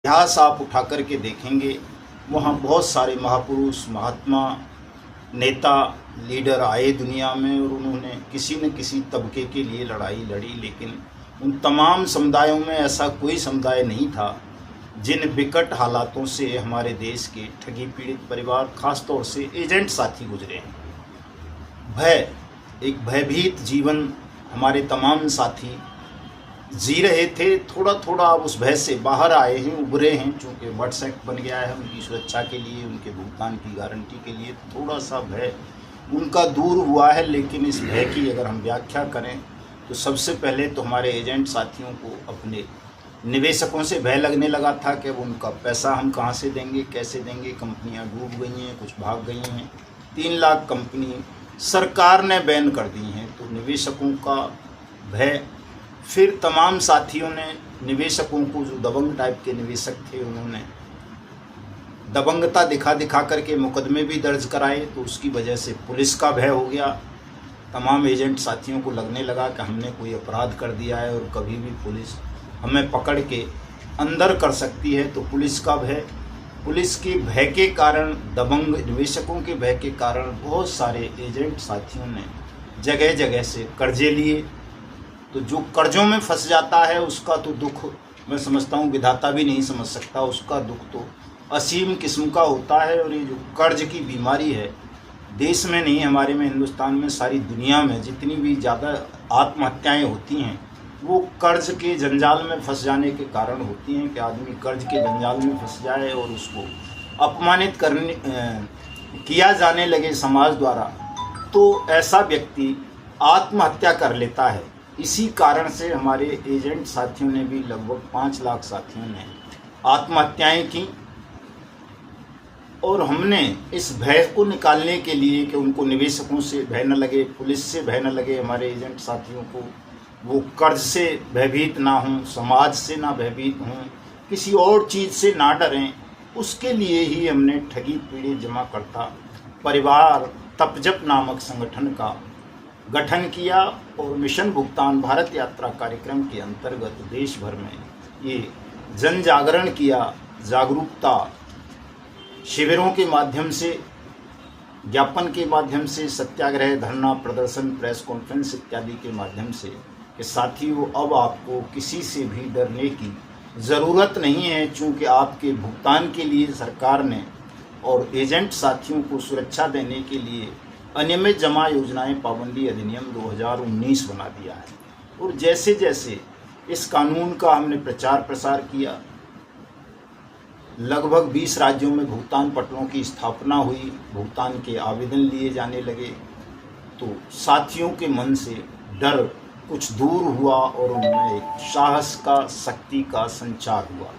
इतिहास आप उठा कर के देखेंगे, वहाँ बहुत सारे महापुरुष, महात्मा, नेता, लीडर आए दुनिया में और उन्होंने किसी न किसी तबके के लिए लड़ाई लड़ी। लेकिन उन तमाम समुदायों में ऐसा कोई समुदाय नहीं था जिन विकट हालातों से हमारे देश के ठगी पीड़ित परिवार, खास तौर से एजेंट साथी गुजरे हैं। भय, एक भयभीत जीवन हमारे तमाम साथी जी रहे थे। थोड़ा थोड़ा अब उस भय से बाहर आए हैं, उभरे हैं, चूँकि व्हाट्सएप बन गया है उनकी सुरक्षा के लिए, उनके भुगतान की गारंटी के लिए। थोड़ा सा भय उनका दूर हुआ है। लेकिन इस भय की अगर हम व्याख्या करें तो सबसे पहले तो हमारे एजेंट साथियों को अपने निवेशकों से भय लगने लगा था कि अब उनका पैसा हम कहाँ से देंगे, कैसे देंगे। कंपनियां डूब गई हैं, कुछ भाग गई हैं। 3 लाख कंपनी सरकार ने बैन कर दी हैं, तो निवेशकों का भय। फिर तमाम साथियों ने निवेशकों को, जो दबंग टाइप के निवेशक थे, उन्होंने दबंगता दिखा दिखा करके मुकदमे भी दर्ज कराए, तो उसकी वजह से पुलिस का भय हो गया। तमाम एजेंट साथियों को लगने लगा कि हमने कोई अपराध कर दिया है और कभी भी पुलिस हमें पकड़ के अंदर कर सकती है। तो पुलिस का भय, पुलिस के भय के कारण, दबंग निवेशकों के भय के कारण बहुत सारे एजेंट साथियों ने जगह जगह से कर्जे लिए। तो जो कर्जों में फंस जाता है उसका तो दुख मैं समझता हूँ विधाता भी नहीं समझ सकता। उसका दुख तो असीम किस्म का होता है। और ये जो कर्ज की बीमारी है, देश में नहीं, हमारे में, हिंदुस्तान में, सारी दुनिया में जितनी भी ज़्यादा आत्महत्याएं होती हैं वो कर्ज के जंजाल में फंस जाने के कारण होती हैं। कि आदमी कर्ज के जंजाल में फंस जाए और उसको अपमानित किया जाने लगे समाज द्वारा, तो ऐसा व्यक्ति आत्महत्या कर लेता है। इसी कारण से हमारे एजेंट साथियों ने भी, लगभग 5 लाख साथियों ने आत्महत्याएं की। और हमने इस भय को निकालने के लिए कि उनको निवेशकों से भय न लगे, पुलिस से भय न लगे, हमारे एजेंट साथियों को वो कर्ज से भयभीत ना हों, समाज से ना भयभीत हों, किसी और चीज़ से ना डरें, उसके लिए ही हमने ठगी पीड़ित जमाकर्ता परिवार तपजप नामक संगठन का गठन किया। और मिशन भुगतान भारत यात्रा कार्यक्रम के अंतर्गत देश भर में ये जन जागरण किया। जागरूकता शिविरों के माध्यम से, ज्ञापन के माध्यम से, सत्याग्रह, धरना प्रदर्शन, प्रेस कॉन्फ्रेंस इत्यादि के माध्यम से कि साथियों अब आपको किसी से भी डरने की ज़रूरत नहीं है। चूँकि आपके भुगतान के लिए सरकार ने और एजेंट साथियों को सुरक्षा देने के लिए अनियमित जमा योजनाएं पाबंदी अधिनियम 2019 बना दिया है। और जैसे जैसे इस कानून का हमने प्रचार प्रसार किया, लगभग 20 राज्यों में भुगतान पटलों की स्थापना हुई, भुगतान के आवेदन लिए जाने लगे, तो साथियों के मन से डर कुछ दूर हुआ और उनमें एक साहस का, शक्ति का संचार हुआ।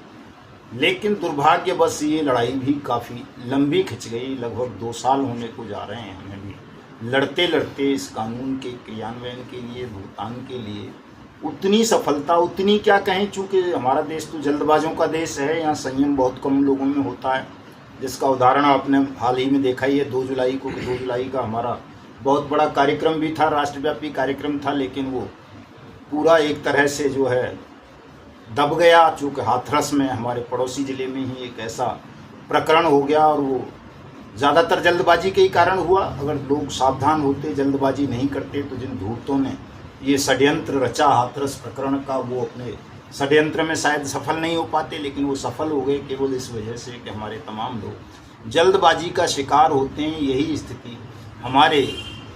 लेकिन दुर्भाग्यवश ये लड़ाई भी काफ़ी लंबी खिंच गई। लगभग 2 साल होने को जा रहे हैं हमें भी लड़ते लड़ते इस कानून के क्रियान्वयन के लिए, भुगतान के लिए। उतनी सफलता, उतनी क्या कहें, चूँकि हमारा देश तो जल्दबाजों का देश है, यहाँ संयम बहुत कम लोगों में होता है, जिसका उदाहरण आपने हाल ही में देखा ही है। 2 जुलाई को, 2 जुलाई का हमारा बहुत बड़ा कार्यक्रम भी था, राष्ट्रव्यापी कार्यक्रम था, लेकिन वो पूरा एक तरह से जो है दब गया। चूँकि हाथरस में, हमारे पड़ोसी ज़िले में ही एक ऐसा प्रकरण हो गया और वो ज़्यादातर जल्दबाजी के ही कारण हुआ। अगर लोग सावधान होते, जल्दबाजी नहीं करते, तो जिन धूर्तों ने ये षड्यंत्र रचा हाथरस प्रकरण का, वो अपने षड्यंत्र में शायद सफल नहीं हो पाते। लेकिन वो सफल हो गए केवल इस वजह से कि हमारे तमाम लोग जल्दबाजी का शिकार होते हैं। यही स्थिति हमारे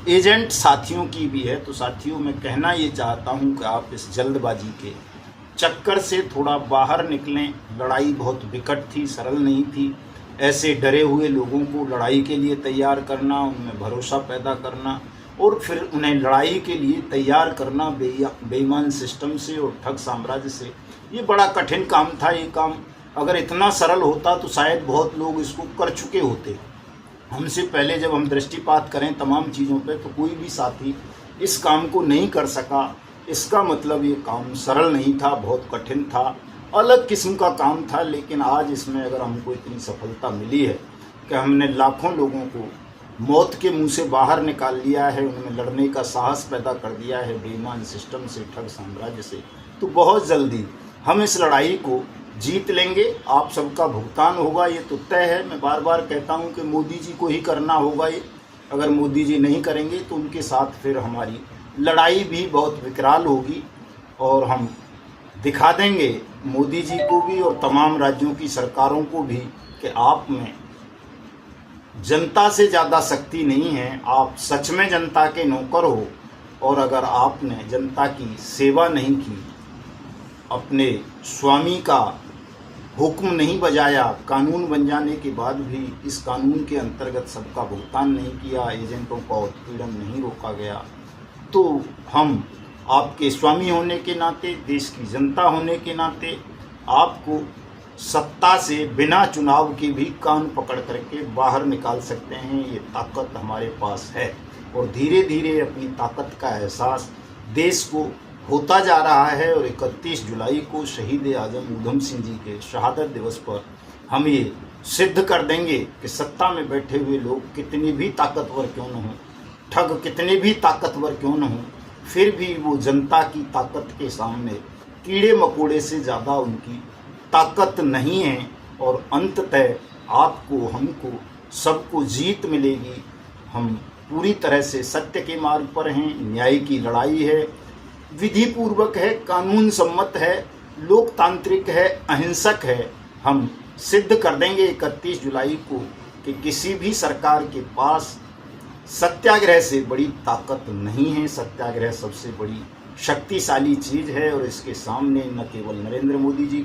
एजेंट साथियों की भी है। तो साथियों, मैं कहना ये चाहता हूँ कि आप इस जल्दबाजी के चक्कर से थोड़ा बाहर निकलें। लड़ाई बहुत विकट थी, सरल नहीं थी। ऐसे डरे हुए लोगों को लड़ाई के लिए तैयार करना, उनमें भरोसा पैदा करना और फिर उन्हें लड़ाई के लिए तैयार करना बेईमान सिस्टम से और ठग साम्राज्य से, ये बड़ा कठिन काम था। ये काम अगर इतना सरल होता तो शायद बहुत लोग इसको कर चुके होते हमसे पहले। जब हम दृष्टिपात करें तमाम चीज़ों पे, तो कोई भी साथी इस काम को नहीं कर सका। इसका मतलब ये काम सरल नहीं था, बहुत कठिन था, अलग किस्म का काम था। लेकिन आज इसमें अगर हमको इतनी सफलता मिली है कि हमने लाखों लोगों को मौत के मुंह से बाहर निकाल लिया है, उनमें लड़ने का साहस पैदा कर दिया है बेईमान सिस्टम से, ठग साम्राज्य से, तो बहुत जल्दी हम इस लड़ाई को जीत लेंगे, आप सबका भुगतान होगा, ये तो तय है। मैं बार बार कहता हूँ कि मोदी जी को ही करना होगा ये। अगर मोदी जी नहीं करेंगे तो उनके साथ फिर हमारी लड़ाई भी बहुत विकराल होगी और हम दिखा देंगे मोदी जी को भी और तमाम राज्यों की सरकारों को भी कि आप में जनता से ज़्यादा शक्ति नहीं है, आप सच में जनता के नौकर हो। और अगर आपने जनता की सेवा नहीं की, अपने स्वामी का हुक्म नहीं बजाया, कानून बन जाने के बाद भी इस कानून के अंतर्गत सबका भुगतान नहीं किया, एजेंटों का उत्पीड़न नहीं रोका गया, तो हम आपके स्वामी होने के नाते, देश की जनता होने के नाते आपको सत्ता से बिना चुनाव के भी कान पकड़ करके बाहर निकाल सकते हैं। ये ताकत हमारे पास है और धीरे धीरे अपनी ताकत का एहसास देश को होता जा रहा है। और 31 जुलाई को शहीद आजम ऊधम सिंह जी के शहादत दिवस पर हम ये सिद्ध कर देंगे कि सत्ता में बैठे हुए लोग कितने भी ताकतवर क्यों न हों, ठग कितने भी ताकतवर क्यों न हों, फिर भी वो जनता की ताकत के सामने कीड़े मकोड़े से ज़्यादा उनकी ताकत नहीं है। और अंततः आपको, हमको, सबको जीत मिलेगी। हम पूरी तरह से सत्य के मार्ग पर हैं, न्याय की लड़ाई है, विधि पूर्वक है, कानून सम्मत है, लोकतांत्रिक है, अहिंसक है। हम सिद्ध कर देंगे 31 जुलाई को कि किसी भी सरकार के पास सत्याग्रह से बड़ी ताकत नहीं है। सत्याग्रह सबसे बड़ी शक्तिशाली चीज़ है और इसके सामने न केवल नरेंद्र मोदी जी